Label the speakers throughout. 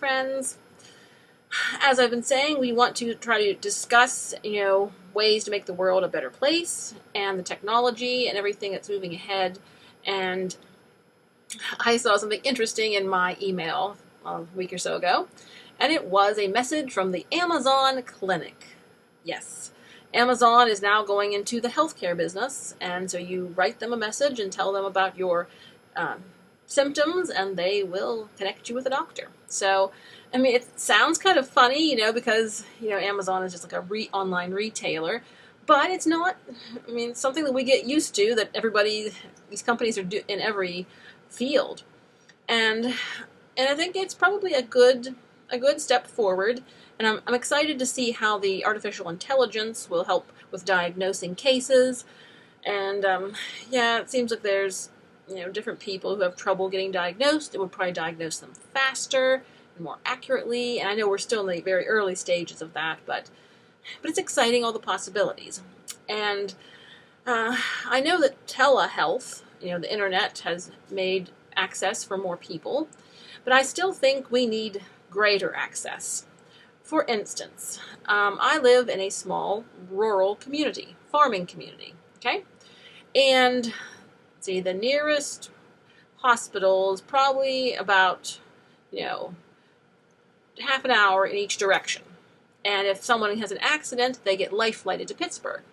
Speaker 1: friends. As I've been saying, we want to try to discuss, ways to make the world a better place and the technology and everything that's moving ahead. And I saw something interesting in my email a week or so ago, and it was a message from the Amazon clinic. Yes, Amazon is now going into the healthcare business, and so you write them a message and tell them about your symptoms, and they will connect you with a doctor. So, I mean, it sounds kind of funny, because, Amazon is just like a online retailer, but it's not. I mean, it's something that we get used to, that these companies are in every field. And I think it's probably a good step forward, and I'm excited to see how the artificial intelligence will help with diagnosing cases. And, it seems like there's different people who have trouble getting diagnosed. It would probably diagnose them faster and more accurately. And I know we're still in the very early stages of that, but it's exciting, all the possibilities. And I know that telehealth, the internet, has made access for more people, but I still think we need greater access. For instance, I live in a small rural community, farming community, okay? And see, the nearest hospital is probably about, half an hour in each direction. And if someone has an accident, they get life flighted to Pittsburgh.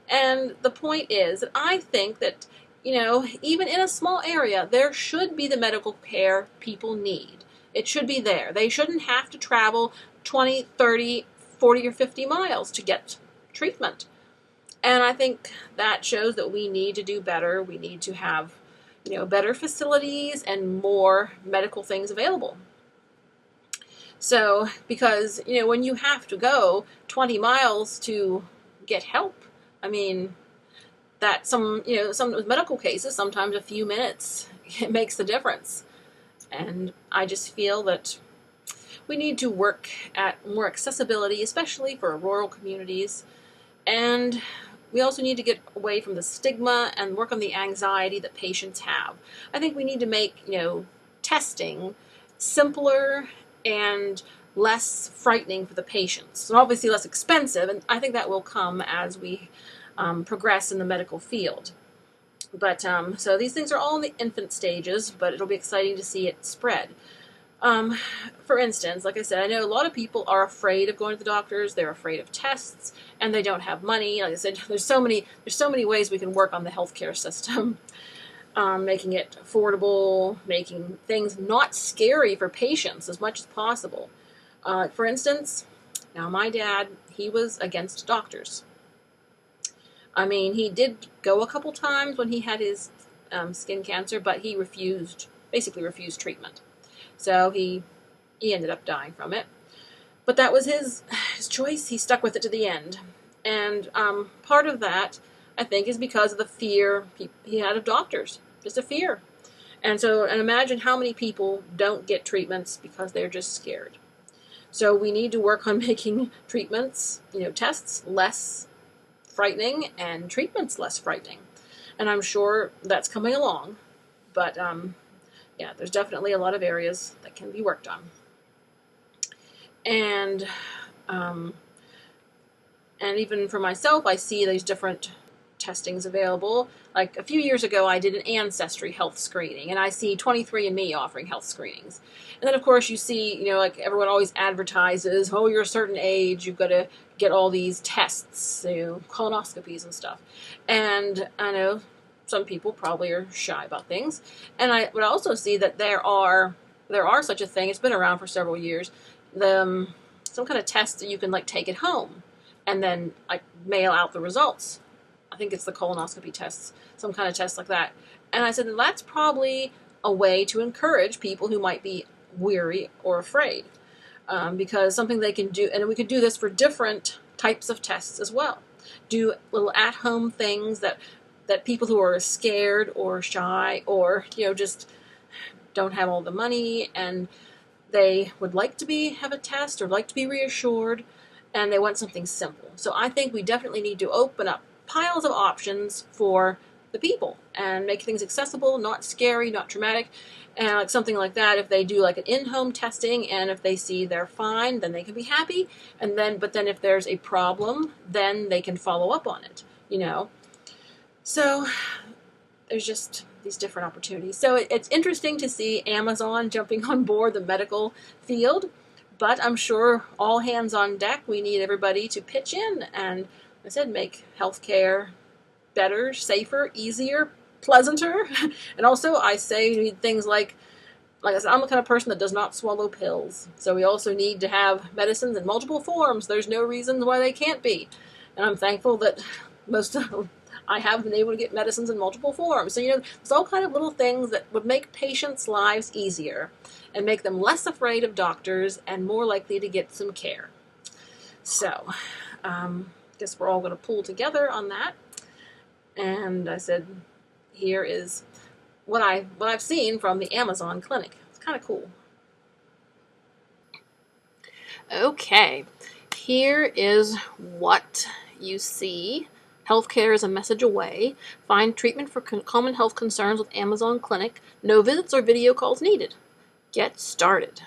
Speaker 1: And the point is that I think that, even in a small area, there should be the medical care people need. It should be there. They shouldn't have to travel 20, 30, 40, or 50 miles to get treatment. And I think that shows that we need to do better. We need to have, better facilities and more medical things available. So, because, when you have to go 20 miles to get help, I mean, that some with medical cases, sometimes a few minutes, it makes the difference. And I just feel that we need to work at more accessibility, especially for rural communities. And we also need to get away from the stigma and work on the anxiety that patients have. I think we need to make, testing simpler and less frightening for the patients, and obviously less expensive. And I think that will come as we progress in the medical field. But so these things are all in the infant stages, but it'll be exciting to see it spread. For instance, like I said, I know a lot of people are afraid of going to the doctors. They're afraid of tests, and they don't have money. Like I said, there's so many ways we can work on the healthcare system, making it affordable, making things not scary for patients as much as possible. For instance, now my dad, he was against doctors. I mean, he did go a couple times when he had his skin cancer, but he basically refused treatment. So he ended up dying from it. But that was his choice. He stuck with it to the end. And part of that, I think, is because of the fear he had of doctors. Just a fear. And imagine how many people don't get treatments because they're just scared. So we need to work on making treatments, tests less frightening and treatments less frightening. And I'm sure that's coming along. But there's definitely a lot of areas that can be worked on. And even for myself, I see these different testings available. Like a few years ago, I did an ancestry health screening, and I see 23andMe offering health screenings. And then, of course, you see, like everyone always advertises, oh, you're a certain age, you've got to get all these tests, colonoscopies and stuff. And I know some people probably are shy about things. And I would also see that there are such a thing. It's been around for several years. Some kind of test that you can take at home and then mail out the results. I think it's the colonoscopy tests, some kind of test like that. And I said, that's probably a way to encourage people who might be weary or afraid, because something they can do, and we could do this for different types of tests as well. Do little at-home things that people who are scared or shy or just don't have all the money and they would like to have a test or like to be reassured, and they want something simple. So I think we definitely need to open up piles of options for the people and make things accessible, not scary, not traumatic. And like something like that, if they do like an in-home testing and if they see they're fine, then they can be happy. And then, but then if there's a problem, then they can follow up on it, you know. So there's just these different opportunities. So it's interesting to see Amazon jumping on board the medical field, but I'm sure all hands on deck. We need everybody to pitch in and, like I said, make healthcare better, safer, easier, pleasanter. And also, I say you need things like I said, I'm the kind of person that does not swallow pills. So we also need to have medicines in multiple forms. There's no reason why they can't be. And I'm thankful that I have been able to get medicines in multiple forms. So, you know, there's all kind of little things that would make patients' lives easier and make them less afraid of doctors and more likely to get some care. So, guess we're all going to pull together on that. And I said, here is what I've seen from the Amazon clinic. It's kind of cool. Okay, here is what you see. Healthcare is a message away. Find treatment for common health concerns with Amazon Clinic. No visits or video calls needed. Get started.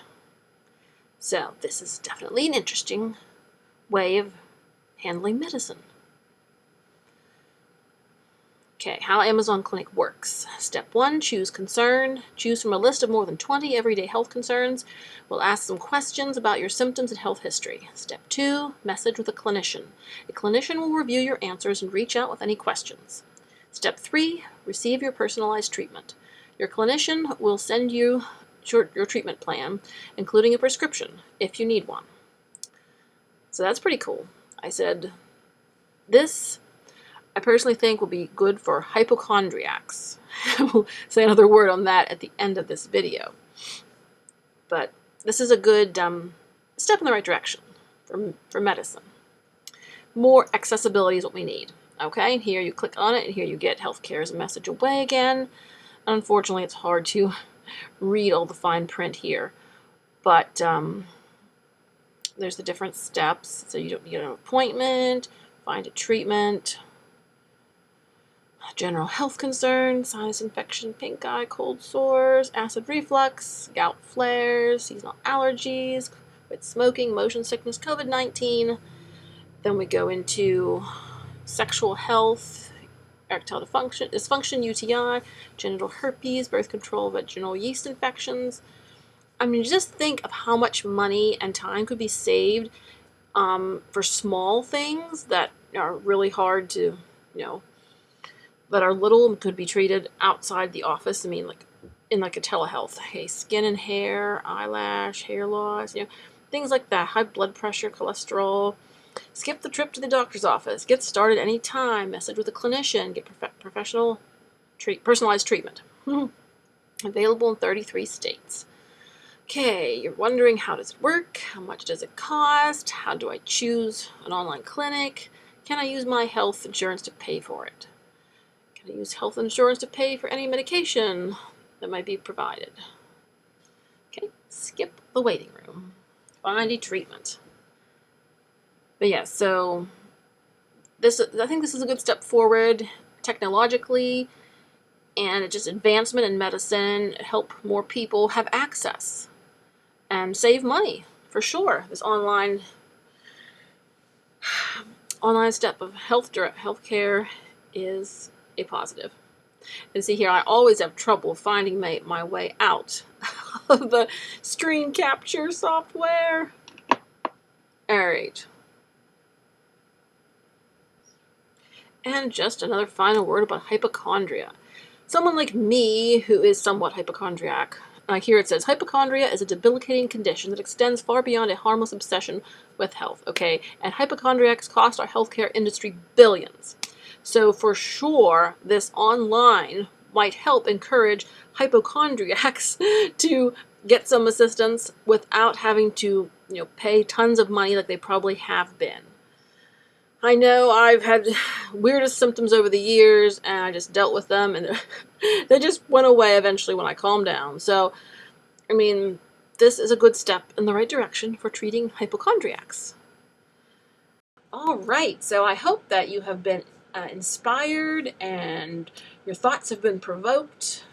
Speaker 1: So this is definitely an interesting way of handling medicine. Okay, how Amazon Clinic works. Step 1, choose concern. Choose from a list of more than 20 everyday health concerns. We'll ask some questions about your symptoms and health history. Step 2, message with a clinician. A clinician will review your answers and reach out with any questions. Step 3, receive your personalized treatment. Your clinician will send you your treatment plan, including a prescription, if you need one. So that's pretty cool. I said, this I personally think will be good for hypochondriacs. We'll say another word on that at the end of this video. But this is a good step in the right direction for medicine. More accessibility is what we need. Okay, here you click on it, and here you get healthcare as a message away again. Unfortunately, it's hard to read all the fine print here. But there's the different steps. So you don't need an appointment, find a treatment, general health concerns, sinus infection, pink eye, cold sores, acid reflux, gout flares, seasonal allergies, quit smoking, motion sickness, COVID-19. Then we go into sexual health, erectile dysfunction, UTI, genital herpes, birth control, vaginal yeast infections. I mean, just think of how much money and time could be saved for small things that are really hard to, that are little and could be treated outside the office. I mean, like in like a telehealth, hey, skin and hair, eyelash, hair loss, things like that, high blood pressure, cholesterol. Skip the trip to the doctor's office. Get started anytime. Message with a clinician. Get personalized treatment. Available in 33 states. Okay, you're wondering, how does it work? How much does it cost? How do I choose an online clinic? Can I use my health insurance to pay for it? Can I use health insurance to pay for any medication that might be provided? Okay, skip the waiting room. Find a treatment. But yeah, so I think this is a good step forward technologically, and it's just advancement in medicine, help more people have access and save money for sure. This online step of healthcare is a positive. And see here, I always have trouble finding my way out of the screen capture software. All right. And just another final word about hypochondria. Someone like me, who is somewhat hypochondriac, here it says, hypochondria is a debilitating condition that extends far beyond a harmless obsession with health, okay? And hypochondriacs cost our healthcare industry billions. So for sure, this online might help encourage hypochondriacs to get some assistance without having to, pay tons of money like they probably have been. I know I've had weirdest symptoms over the years, and I just dealt with them, and they just went away eventually when I calmed down. So, I mean, this is a good step in the right direction for treating hypochondriacs. All right, so I hope that you have been inspired and your thoughts have been provoked.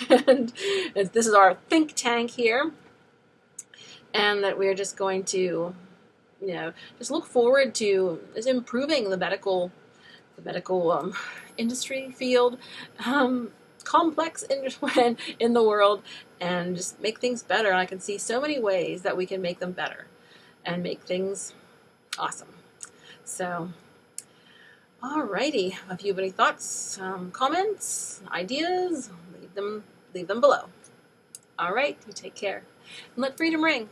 Speaker 1: And this is our think tank here. And that we're just going to, just look forward to just improving the medical industry field, complex in the world, and just make things better. And I can see so many ways that we can make them better and make things awesome. So, alrighty, if you have any thoughts, comments, ideas, leave them below. All right, you take care and let freedom ring.